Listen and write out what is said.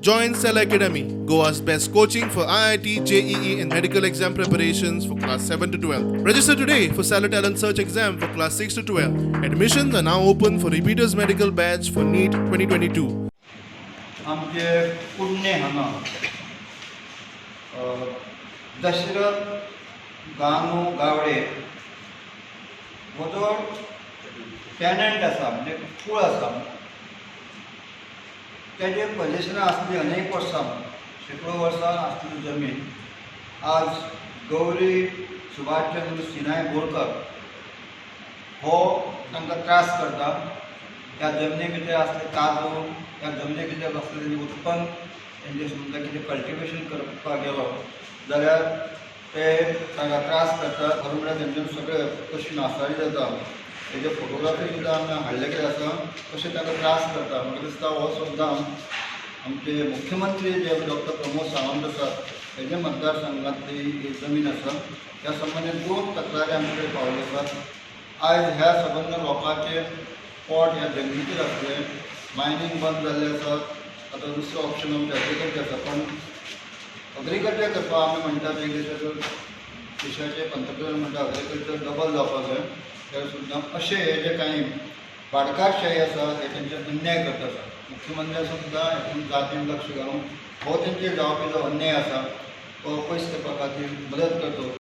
Join Cell Academy, Goa's best coaching for IIT, JEE, and medical exam preparations for class 7 to 12. Register today for Cell Talent Search exam for class 6 to 12. Admissions are now open for repeaters medical batch for NEET 2022. आमचे पुण्य हांगा दशरथ गानू गावडे हो जो tenant आसा म्हणजे कूळ आसा तेजे पोजिशनां आसली अनेक वर्सां शेकडो वर्सां आसली जमीन आज गौरी सुभाषचंद्र सिनाय बोरकर हो तांकां त्रास करता. त्या जमनी भितर आसले काजू त्या जमनी भितर आसलेलें उत्पन्न तेंचे सुद्दां कितें कल्टिवेशन करपाक गेलो जाल्यार ते तांकां त्रास करता. खरें म्हळ्यार तेंचे सगळें कशी नासाडी जाता हेजे फोटोग्राफी सुद्दां आमी हाडलेले आसा. कशें तांकां त्रास करता म्हाका दिसता हो सुद्दां आमचे मुख्यमंत्री जे डॉक्टर प्रमोद सावंत आसात हेजे मतदारसंघांतली ही जमीन आसा. ह्या संबंदीत 2 तक्रारी आमचे कडेन पावल्यो आसात. आयज ह्या संबंद लोकांचे पोट ह्या जमनीचेर आसलें. मायनींग बंद जाल्लें आसा. आतां दुसरो ऑप्शन आमचे एग्रीकल्चर आसा पण एग्रीकल्चर करपाक आमी म्हणटात एक देशाचे पंतप्रधान म्हणटा एग्रीकल्चर डबल जावपाक जाय. तर सुद्दां अशें हे जे कांय भाटकारशाही आसा हे तेंचे अन्याय करता आसा. मुख्यमंत्र्यान सुद्दां हेतून जातीन लक्ष घालून हो तेंचेर जावपी जो अन्याय आसा तो पयस करपा खातीर मदत करतलो